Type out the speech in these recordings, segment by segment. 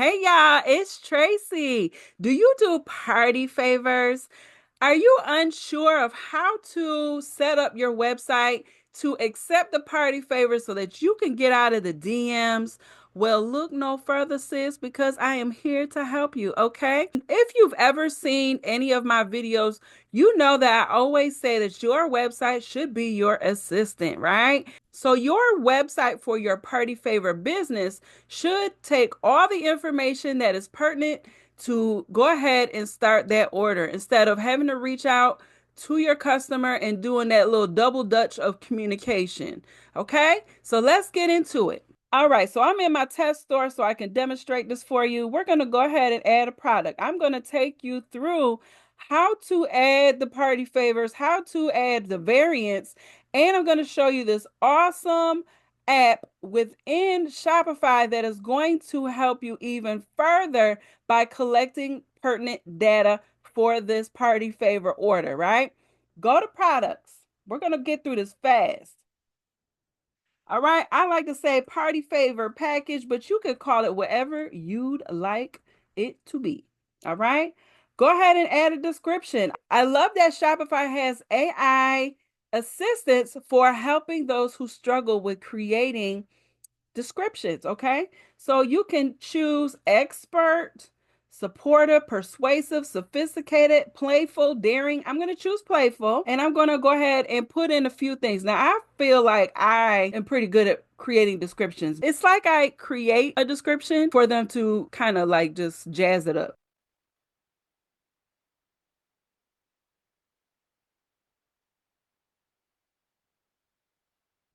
Hey y'all, it's Tracy. Do you do party favors? Are you unsure of how to set up your website to accept the party favors so that you can get out of the DMs? Well, look no further, sis, because I am here to help you, okay? If you've ever seen any of my videos, you know that I always say that your website should be your assistant, right? So your website for your party favor business should take all the information that is pertinent to go ahead and start that order instead of having to reach out to your customer and doing that little double dutch of communication. Okay, so let's get into it. All right, so I'm in my test store so I can demonstrate this for you. We're going to go ahead and add a product. I'm going to take you through how to add the party favors, how to add the variants, and I'm going to show you this awesome app within Shopify that is going to help you even further by collecting pertinent data for this party favor order, right? Go to products. We're going to get through this fast. All right. I like to say party favor package, but you could call it whatever you'd like it to be. All right. Go ahead and add a description. I love that Shopify has AI assistance for helping those who struggle with creating descriptions, okay? So you can choose expert, supportive, persuasive, sophisticated, playful, daring. I'm going to choose playful and I'm going to go ahead and put in a few things. Now, I feel like I am pretty good at creating descriptions. It's like I create a description for them to kind of like just jazz it up.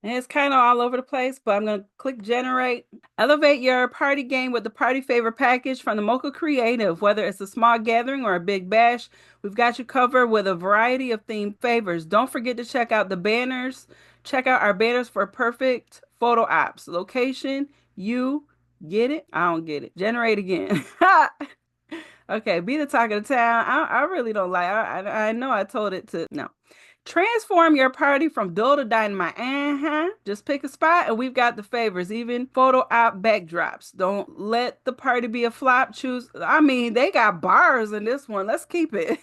And it's kind of all over the place, but I'm going to click generate. Elevate your party game with the party favor package from the Mocha Creative. Whether it's a small gathering or a big bash, we've got you covered with a variety of themed favors. Don't forget to check out the banners. Check out our banners for perfect photo ops. Location, you get it? I don't get it. Generate again. Okay, be the talk of the town. I really don't like. I know I told it to no. Transform your party from dull to dynamite. Just pick a spot and we've got the favors, even photo op backdrops. Don't let the party be a flop. Choose. I mean, they got bars in this one. Let's keep it.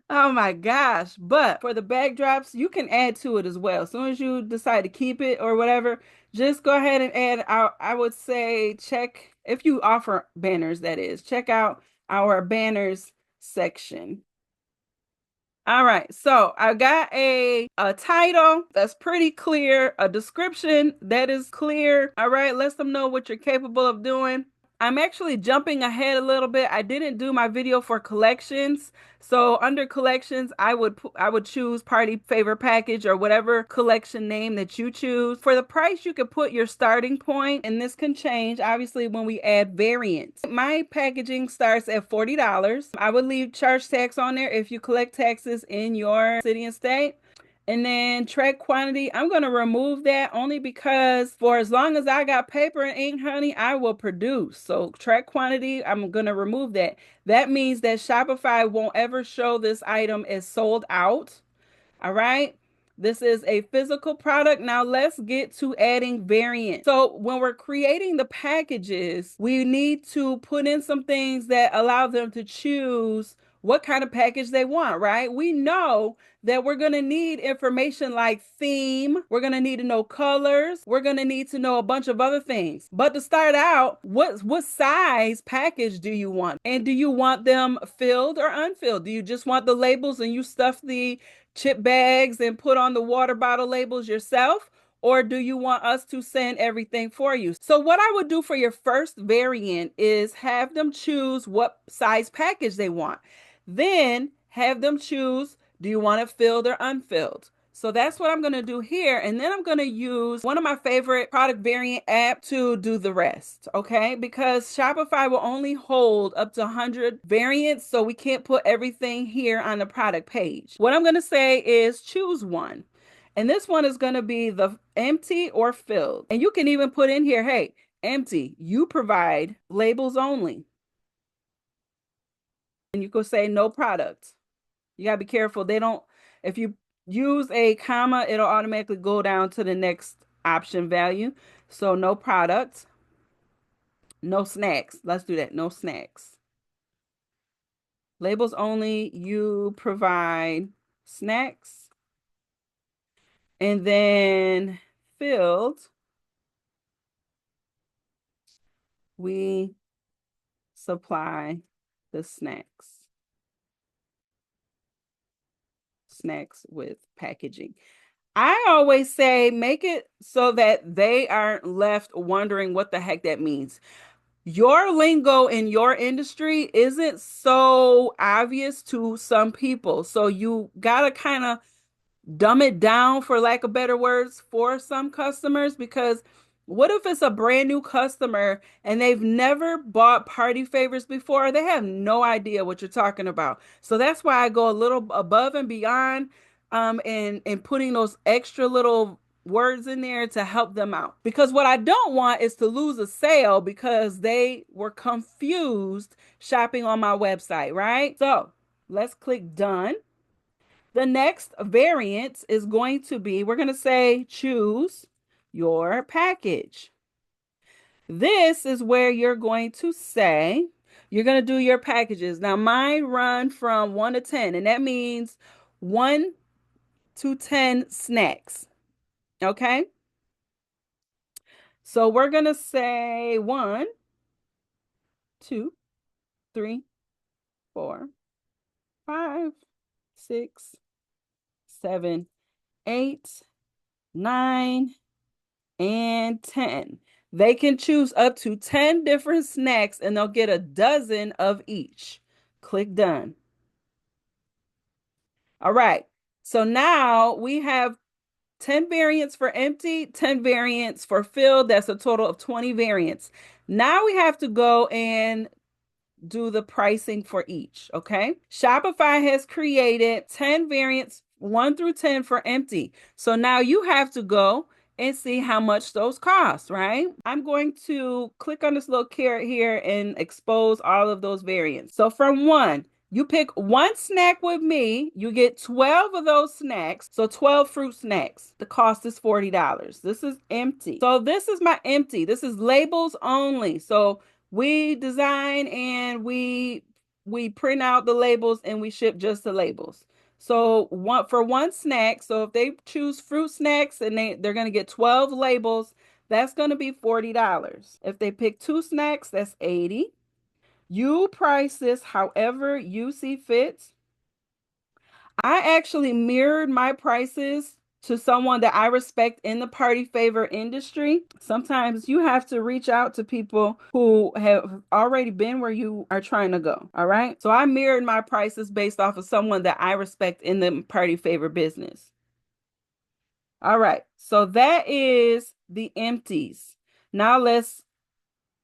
Oh my gosh. But for the backdrops, you can add to it as well. As soon as you decide to keep it or whatever, just go ahead and add. I would say check if you offer banners, that is, check out our banners section. All right, so I got a title that's pretty clear, a description that is clear. All right, let them know what you're capable of doing. I'm actually jumping ahead a little bit. I didn't do my video for collections. So under collections, I would choose party favor package or whatever collection name that you choose. For the price, you could put your starting point, and this can change obviously when we add variants. My packaging starts at $40. I would leave charge tax on there if you collect taxes in your city and state. And then track quantity, I'm going to remove that only because for as long as I got paper and ink, honey, I will produce. So track quantity, I'm going to remove that. That means that Shopify won't ever show this item as sold out. All right. This is a physical product. Now let's get to adding variants. So when we're creating the packages, we need to put in some things that allow them to choose what kind of package they want, right? We know that we're going to need information like theme. We're going to need to know colors. We're going to need to know a bunch of other things. But to start out, what size package do you want? And do you want them filled or unfilled? Do you just want the labels and you stuff the chip bags and put on the water bottle labels yourself? Or do you want us to send everything for you? So what I would do for your first variant is have them choose what size package they want. Then have them choose, do you want it filled or unfilled? So that's what I'm going to do here. And then I'm going to use one of my favorite product variant app to do the rest. Okay. Because Shopify will only hold up to 100 variants. So we can't put everything here on the product page. What I'm going to say is choose one. And this one is going to be the empty or filled. And you can even put in here, hey, empty, you provide labels only. And you could say no product. You gotta be careful. They don't, if you use a comma, it'll automatically go down to the next option value. So no product, No snacks. Let's do that. No snacks. Labels only. You provide snacks. And then filled, we supply the snacks. Snacks with packaging. I always say make it so that they aren't left wondering what the heck that means. Your lingo in your industry isn't so obvious to some people. So you gotta kind of dumb it down, for lack of better words, for some customers, because what if it's a brand new customer and they've never bought party favors before? They have no idea what you're talking about. So that's why I go a little above and beyond, and putting those extra little words in there to help them out. Because what I don't want is to lose a sale because they were confused shopping on my website, right? So let's click done. The next variant is going to be, we're going to say choose your package. This is where you're going to say, you're going to do your packages. Now mine run from 1 to 10, and that means 1 to 10 snacks. Okay? So we're going to say 1, 2, 3, 4, 5, 6, 7, 8, 9, and 10. They can choose up to 10 different snacks and they'll get a dozen of each. Click done. All right. So now we have 10 variants for empty, 10 variants for filled. That's a total of 20 variants. Now we have to go and do the pricing for each. Okay. Shopify has created 10 variants, 1 through 10 for empty. So now you have to go and see how much those cost, right? I'm going to click on this little carrot here and expose all of those variants. So from 1, you pick 1 snack with me, you get 12 of those snacks. So 12 fruit snacks. The cost is $40. This is empty. So this is my empty. This is labels only. So we design and we print out the labels and we ship just the labels. So one for 1 snack, so if they choose fruit snacks and they're going to get 12 labels, that's going to be $40. If they pick 2 snacks, that's 80. You price this however you see fit. I actually mirrored my prices to someone that I respect in the party favor industry. Sometimes you have to reach out to people who have already been where you are trying to go. All right. So I mirrored my prices based off of someone that I respect in the party favor business. All right. So that is the empties. Now let's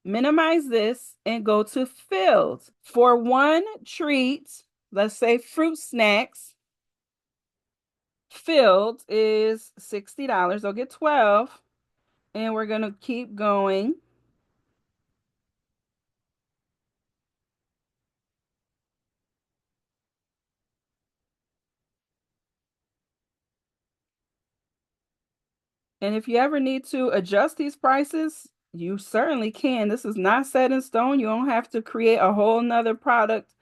minimize this and go to filled. For 1 treat, let's say fruit snacks, filled is $60. They'll get 12. And we're going to keep going. And if you ever need to adjust these prices, you certainly can. This is not set in stone. You don't have to create a whole nother product.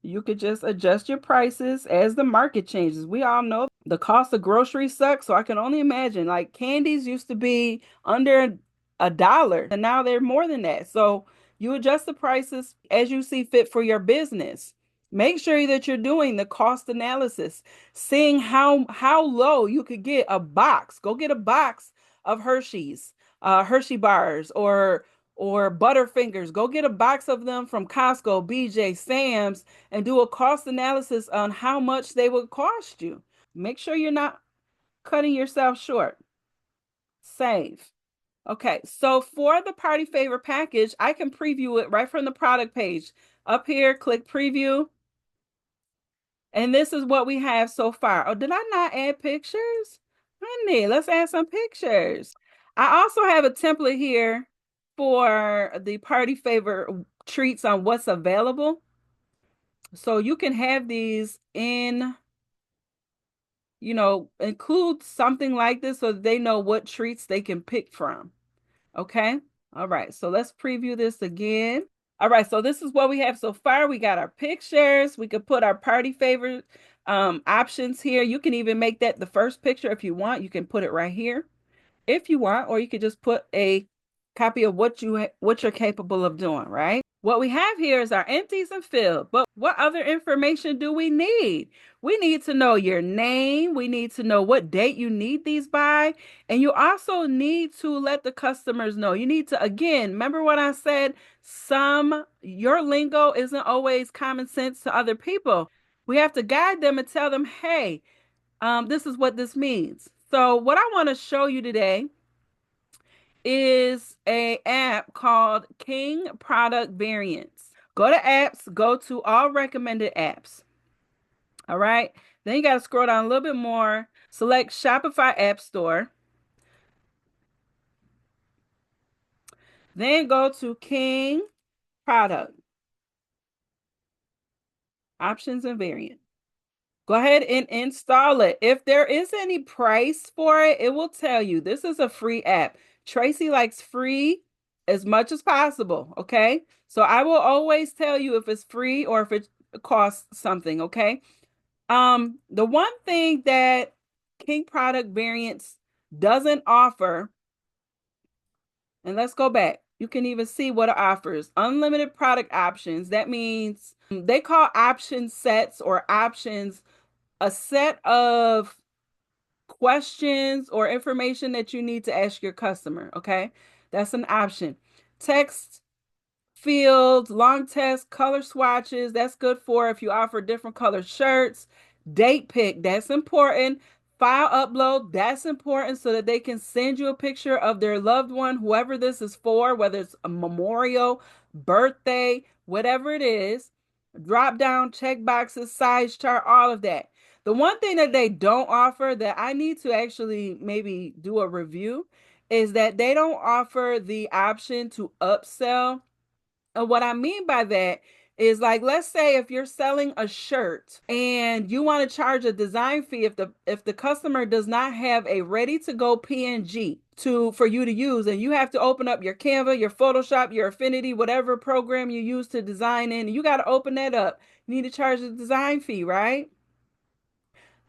You could just adjust your prices as the market changes. We all know the cost of groceries sucks, so I can only imagine. Like candies used to be under $1, and now they're more than that. So you adjust the prices as you see fit for your business. Make sure that you're doing the cost analysis, seeing how low you could get a box. Go get a box of Hershey's, Hershey bars, or Butterfingers. Go get a box of them from Costco, BJ, Sam's, and do a cost analysis on how much they would cost you. Make sure you're not cutting yourself short. Save. Okay, so for the party favor package, I can preview it right from the product page. Up here, click preview. And this is what we have so far. Oh, did I not add pictures? Honey, let's add some pictures. I also have a template here for the party favor treats on what's available. So you can have these in, include something like this so that they know what treats they can pick from. Okay. All right, so let's preview this again. All right, so this is what we have so far. We got our pictures. We could put our party favorite options here. You can even make that the first picture if you want. You can put it right here if you want, or you could just put a copy of what you're capable of doing, right? What we have here is our empties and fill, but what other information do we need? We need to know your name. We need to know what date you need these by. And you also need to let the customers know. You need to, again, remember what I said? Your lingo isn't always common sense to other people. We have to guide them and tell them, hey, this is what this means. So what I want to show you today is a app called King Product Variants. Go to apps, go to all recommended apps. All right. Then you got to scroll down a little bit more, select Shopify App Store. Then go to King Product Options and Variants. Go ahead and install it. If there is any price for it, it will tell you this is a free app. Tracy likes free as much as possible. Okay. So I will always tell you if it's free or if it costs something. Okay. The one thing that King Product Variants doesn't offer, and let's go back. You can even see what it offers. Unlimited product options. That means they call option sets or options a set of questions or information that you need to ask your customer. Okay. That's an option. Text fields, long text, color swatches. That's good for if you offer different color shirts. Date pick. That's important. File upload. That's important so that they can send you a picture of their loved one, whoever this is for, whether it's a memorial, birthday, whatever it is. Drop down check boxes, size chart, all of that. The one thing that they don't offer that I need to actually maybe do a review is that they don't offer the option to upsell. And what I mean by that is like, let's say if you're selling a shirt and you want to charge a design fee if the customer does not have a ready to go PNG to for you to use, and you have to open up your Canva, your Photoshop, your Affinity, whatever program you use to design in, you got to open that up. You need to charge a design fee, right?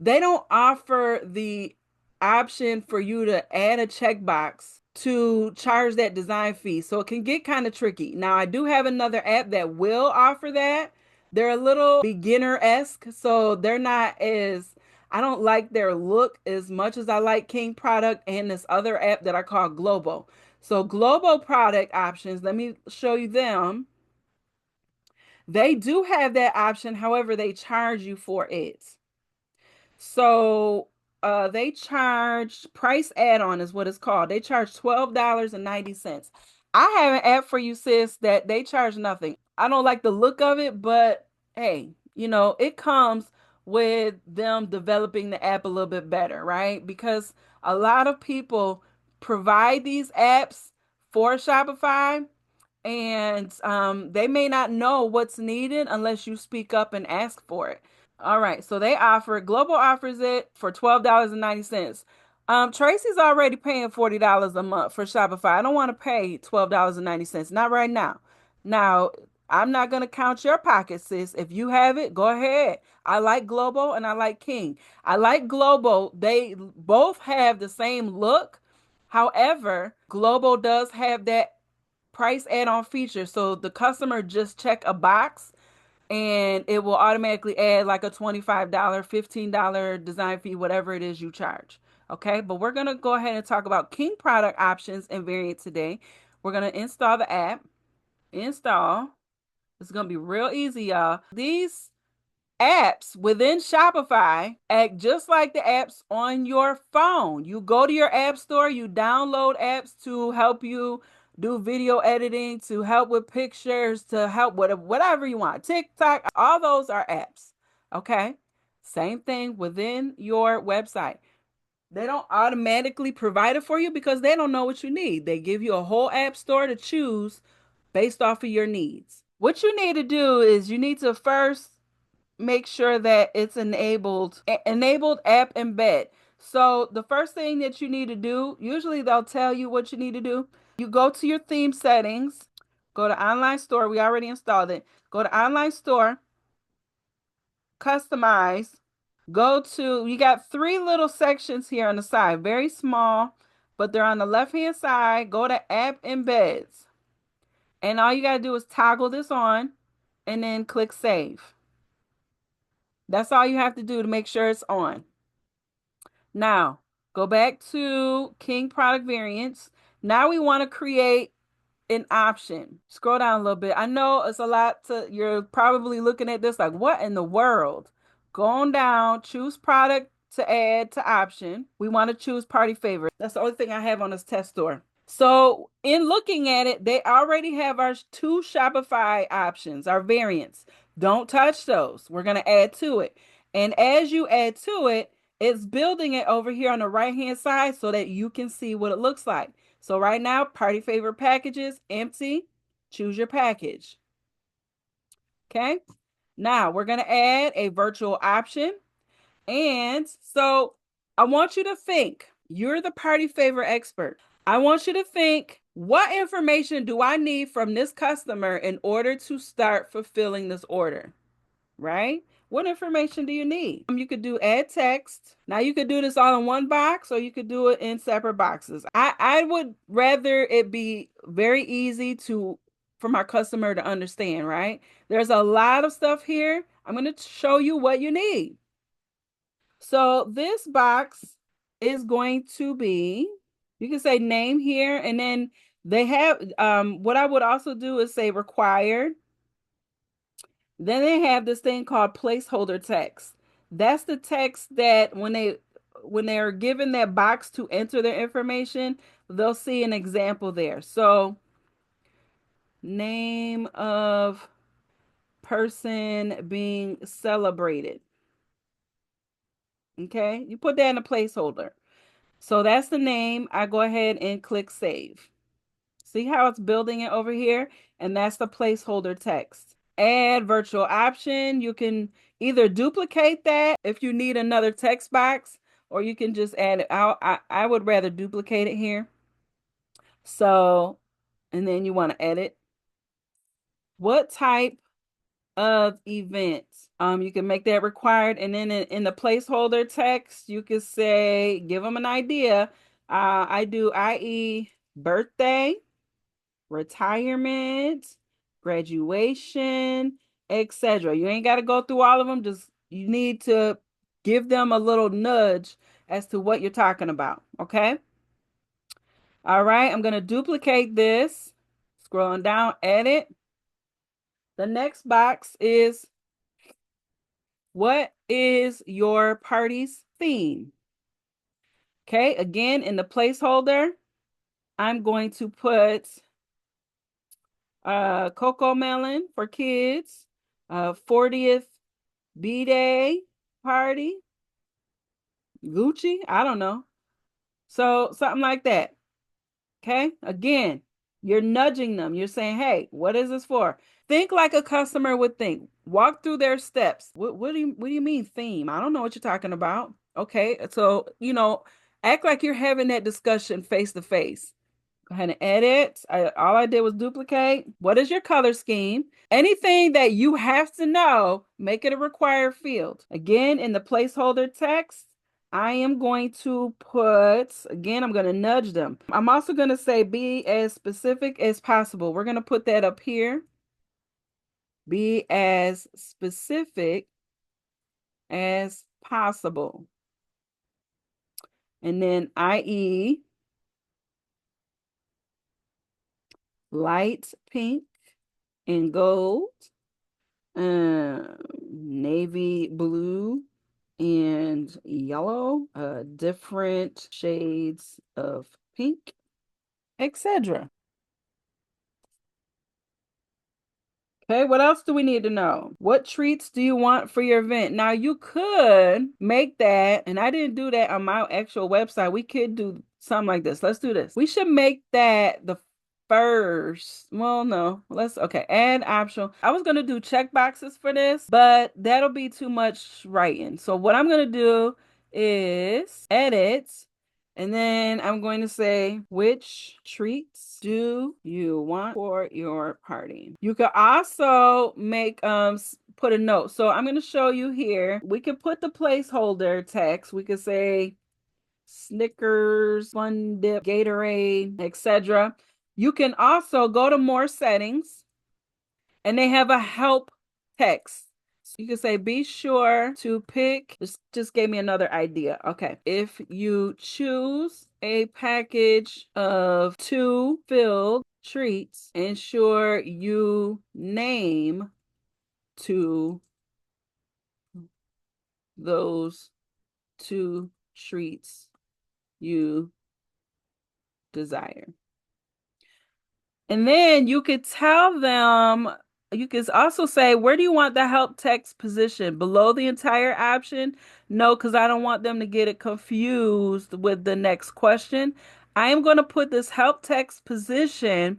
They don't offer the option for you to add a checkbox to charge that design fee. So it can get kind of tricky. Now, I do have another app that will offer that. They're a little beginner-esque, so they're not as, I don't like their look as much as I like King Product and this other app that I call Global. So Global product options, let me show you them. They do have that option, however, they charge you for it. So they charge price add-on is what it's called. They charge $12.90. I have an app for you, sis, that they charge nothing. I don't like the look of it, but hey, it comes with them developing the app a little bit better, right? Because a lot of people provide these apps for Shopify, and they may not know what's needed unless you speak up and ask for it. All right, so Global offers it for $12.90. Tracy's already paying $40 a month for Shopify. I don't want to pay $12.90, not right now. Now, I'm not going to count your pocket, sis. If you have it, go ahead. I like Global and I like King. I like Global. They both have the same look. However, Global does have that price add-on feature. So the customer just check a box and it will automatically add like a $25, $15 design fee, whatever it is you charge. Okay, but we're going to go ahead and talk about King product options and variant today. We're going to install the app. Install. It's going to be real easy, y'all. These apps within Shopify act just like the apps on your phone. You go to your app store, you download apps to help you do video editing, to help with pictures, to help with whatever you want. TikTok, all those are apps. Okay? Same thing within your website. They don't automatically provide it for you because they don't know what you need. They give you a whole app store to choose based off of your needs. What you need to do is you need to first make sure that it's enabled app embed. So the first thing that you need to do, usually they'll tell you what you need to do. You go to your theme settings, go to online store. We already installed it. Go to online store, customize. Go to, you got three little sections here on the side, very small, but they're on the left-hand side. Go to app embeds. And all you got to do is toggle this on and then click save. That's all you have to do to make sure it's on. Now, go back to King product variants. Now we want to create an option. Scroll down a little bit. I know it's a lot to, you're probably looking at this like, what in the world? Go on down, choose product to add to option. We want to choose party favorite. That's the only thing I have on this test store. So in looking at it, they already have our two Shopify options, our variants. Don't touch those. We're going to add to it. And as you add to it, it's building it over here on the right hand side so that you can see what it looks like. So right now, party favorite packages, empty. Choose your package. Okay. Now we're going to add a virtual option. And so I want you to think, you're the party favor expert. I want you to think, what information do I need from this customer in order to start fulfilling this order? Right? What information do you need? You could do add text. Now you could do this all in one box or you could do it in separate boxes. I would rather it be very easy for my customer to understand, right? There's a lot of stuff here. I'm going to show you what you need. So this box is going to be, you can say name here, and then they have, what I would also do is say required. Then they have this thing called placeholder text. That's the text that when they're given that box to enter their information, they'll see an example there. So name of person being celebrated. Okay, you put that in a placeholder. So that's the name. I go ahead and click save. See how it's building it over here? And that's the placeholder text. Add virtual option. You can either duplicate that if you need another text box, or you can just add it out. I would rather duplicate it here. So, and then you want to edit. What type of event? You can make that required, and then in the placeholder text, you can say, give them an idea. I do, i.e., birthday, retirement, graduation, etc. You ain't got to go through all of them. Just you need to give them a little nudge as to what you're talking about. Okay. All right. I'm going to duplicate this. Scrolling down, edit. The next box is, what is your party's theme? Okay, again, in the placeholder, I'm going to put Cocoa Melon for kids, 40th B-Day party, Gucci, I don't know. So something like that. Okay, again, you're nudging them. You're saying, hey, what is this for? Think like a customer would think. Walk through their steps. What do you mean theme? I don't know what you're talking about. Okay, so act like you're having that discussion face to face. Go ahead and edit. All I did was duplicate. What is your color scheme? Anything that you have to know, make it a required field. Again, in the placeholder text, I am going to put, again, I'm going to nudge them. I'm also going to say be as specific as possible. We're going to put that up here. Be as specific as possible. And then i.e. light pink and gold, navy blue and yellow, different shades of pink, etc. Okay, what else do we need to know? What treats do you want for your event? Now, you could make that, and I didn't do that on my actual website. We could do something like this. Let's do this. We should make that the first. Well, no, okay, add optional. I was going to do check boxes for this, but that'll be too much writing. So what I'm going to do is edit, And then I'm going to say, which treats do you want for your party? You could also make put a note. So I'm going to show you here. We could put the placeholder text. We could say Snickers, Fun Dip, Gatorade, etc. You can also go to more settings and they have a help text. So you can say, be sure to pick, this just gave me another idea. Okay. If you choose a package of 2 filled treats, ensure you name to those 2 treats you desire. And then you could tell them, you could also say, where do you want the help text position? Below the entire option? No, because I don't want them to get it confused with the next question. I am going to put this help text position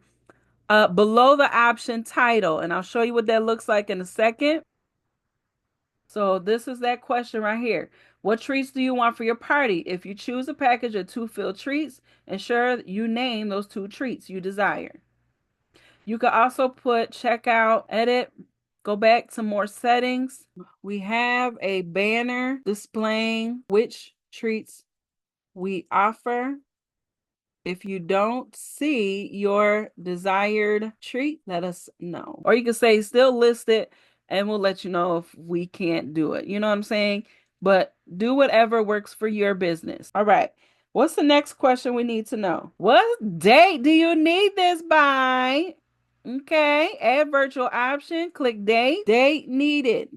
below the option title, and I'll show you what that looks like in a second. So this is that question right here. What treats do you want for your party? If you choose a package of 2 filled treats, ensure you name those 2 treats you desire. You could also put checkout, edit, go back to more settings. We have a banner displaying which treats we offer. If you don't see your desired treat, let us know. Or you can say still list it and we'll let you know if we can't do it. You know what I'm saying? But do whatever works for your business. All right. What's the next question we need to know? What date do you need this by? Okay, add virtual option, click date, date needed,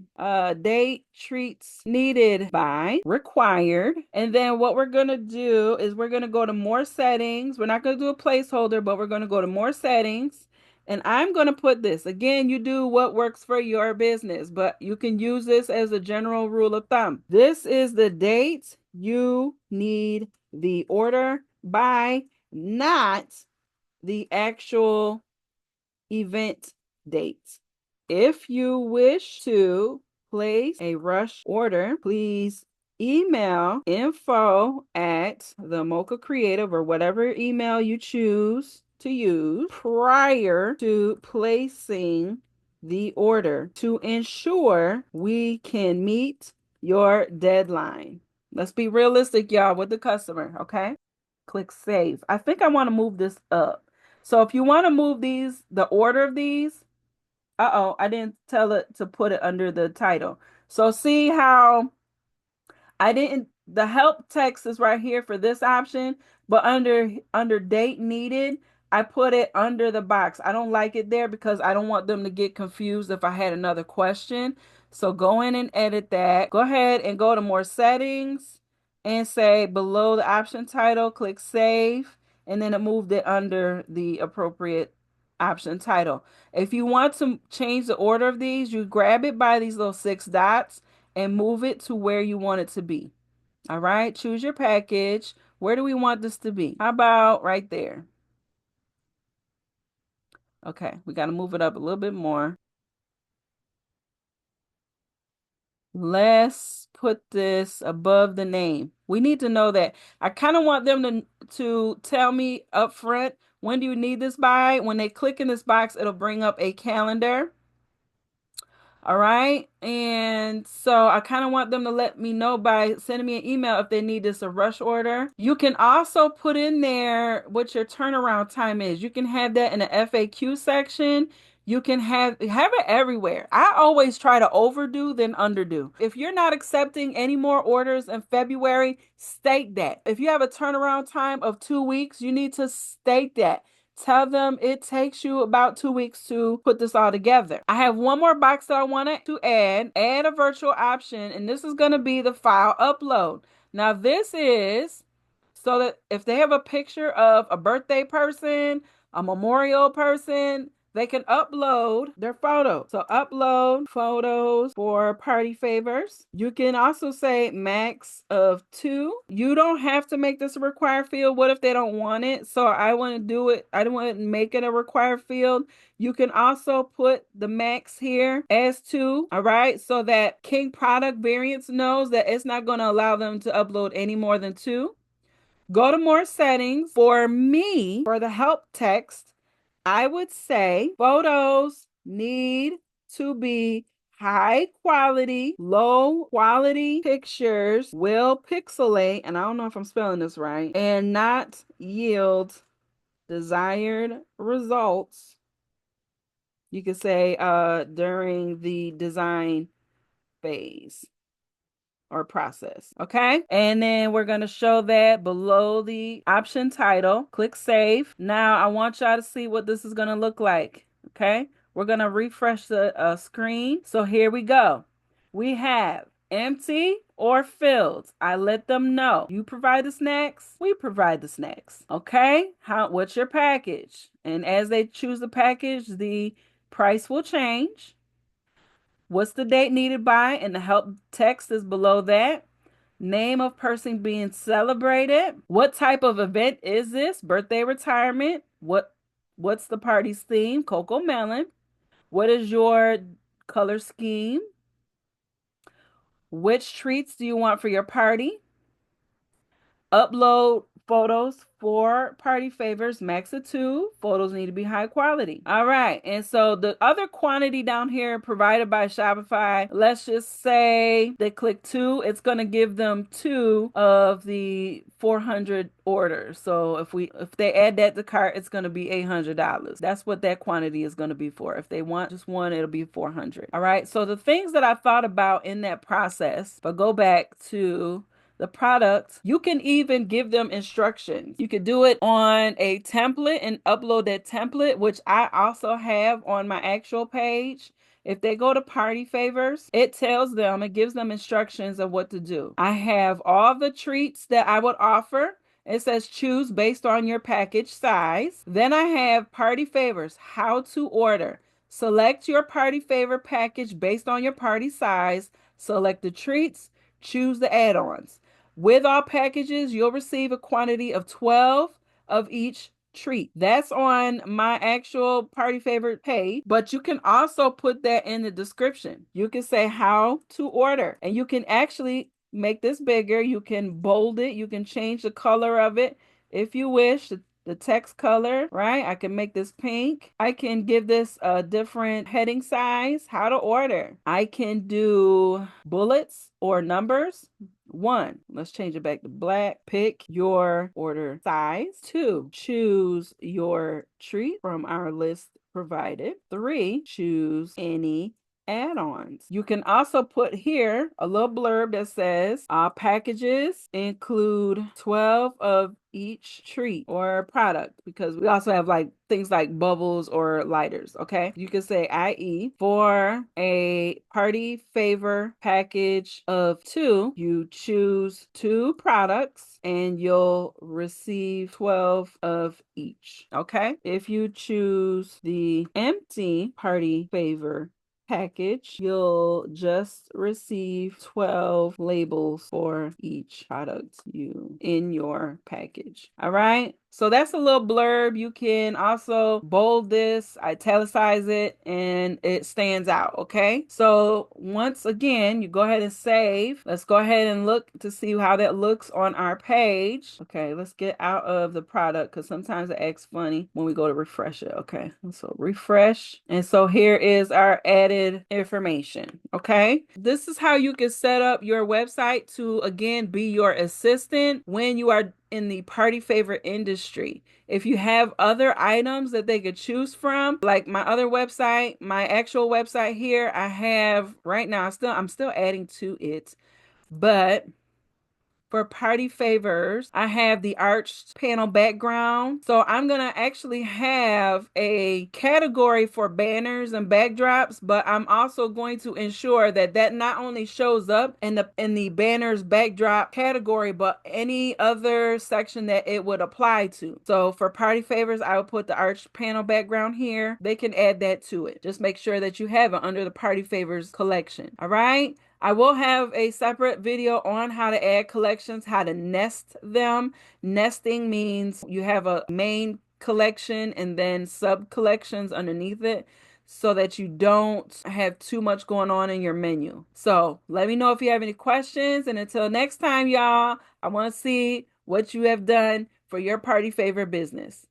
date treats needed by required. And then what we're going to do is we're going to go to more settings. We're not going to do a placeholder, but we're going to go to more settings. And I'm going to put this again, you do what works for your business, but you can use this as a general rule of thumb. This is the date you need the order by, not the actual event date. If you wish to place a rush order, please email info at the Mocha Creative or whatever email you choose to use prior to placing the order to ensure we can meet your deadline. Let's be realistic, y'all, with the customer, okay? Click save. I think I want to move this up. So if you want to move these, the order of these, I didn't tell it to put it under the title. So see how I didn't, the help text is right here for this option, but under date needed, I put it under the box. I don't like it there because I don't want them to get confused if I had another question. So go in and edit that. Go ahead and go to more settings and say below the option title, click save, and then it moved it under the appropriate option title. If you want to change the order of these, you grab it by these little 6 dots and move it to where you want it to be. All right, choose your package. Where do we want this to be? How about right there? Okay, we got to move it up a little bit more. Let's put this above the name. We need to know that. I kind of want them to tell me up front, when do you need this by? When they click in this box, it'll bring up a calendar. All right. And so I kind of want them to let me know by sending me an email if they need this a rush order. You can also put in there what your turnaround time is. You can have that in the FAQ section. You can have it everywhere. I always try to overdo than underdo. If you're not accepting any more orders in February, state that. If you have a turnaround time of 2 weeks, you need to state that. Tell them it takes you about 2 weeks to put this all together. I have one more box that I wanted to add. Add a virtual option, and this is going to be the file upload. Now, this is so that if they have a picture of a birthday person, a memorial person, they can upload their photos. So upload photos for party favors. You can also say max of 2. You don't have to make this a required field. What if they don't want it? So I want to do it. I don't want to make it a required field. You can also put the max here as 2. All right. So that King Product Variants knows that it's not going to allow them to upload any more than 2. Go to more settings. For me, for the help text, I would say photos need to be high quality. Low quality pictures will pixelate, and I don't know if I'm spelling this right, and not yield desired results. You could say during the design phase or process. Okay. And then we're going to show that below the option title. Click save. Now I want y'all to see what this is going to look like. Okay. We're going to refresh the screen. So here we go. We have empty or filled. I let them know. You provide the snacks, we provide the snacks. Okay. What's your package? And as they choose the package, the price will change. What's the date needed by? And the help text is below that. Name of person being celebrated. What type of event is this? Birthday, retirement. What's the party's theme? Cocoa Melon. What is your color scheme? Which treats do you want for your party? Upload photos for party favors, max of 2. Photos need to be high quality. All right. And so the other quantity down here provided by Shopify, let's just say they click 2, it's going to give them 2 of the 400 orders. So if they add that to cart, it's going to be $800. That's what that quantity is going to be for. If they want just one, it'll be 400. All right. So the things that I thought about in that process, but go back to the product, you can even give them instructions. You could do it on a template and upload that template, which I also have on my actual page. If they go to party favors, it tells them, it gives them instructions of what to do. I have all the treats that I would offer. It says choose based on your package size. Then I have party favors, how to order. Select your party favor package based on your party size. Select the treats, choose the add-ons. With all packages, you'll receive a quantity of 12 of each treat. That's on my actual party favorite page, but you can also put that in the description. You can say how to order, and you can actually make this bigger. You can bold it. You can change the color of it if you wish. The text color, right? I can make this pink. I can give this a different heading size. How to order. I can do bullets or numbers. 1, let's change it back to black. Pick your order size. 2, choose your treat from our list provided. 3, choose any add-ons. You can also put here a little blurb that says packages include 12 of each treat or product, because we also have like things like bubbles or lighters. Okay, you can say i.e. for a party favor package of 2, you choose 2 products and you'll receive 12 of each. Okay, if you choose the empty party favor package, you'll just receive 12 labels for each product you in your package. All right. So that's a little blurb. You can also bold this, italicize it, and it stands out. Okay. So once again, you go ahead and save. Let's go ahead and look to see how that looks on our page. Okay. Let's get out of the product because sometimes it acts funny when we go to refresh it. Okay. So refresh. And so here is our added information. Okay. This is how you can set up your website to, again, be your assistant when you are in the party favor industry. If you have other items that they could choose from, like my other website, my actual website here, I have right now, I'm still adding to it, but for party favors, I have the arched panel background. So I'm going to actually have a category for banners and backdrops, but I'm also going to ensure that that not only shows up in the banners backdrop category, but any other section that it would apply to. So for party favors, I would put the arched panel background here. They can add that to it. Just make sure that you have it under the party favors collection. All right. I will have a separate video on how to add collections, how to nest them. Nesting means you have a main collection and then sub collections underneath it so that you don't have too much going on in your menu. So let me know if you have any questions. And until next time, y'all, I want to see what you have done for your party favor business.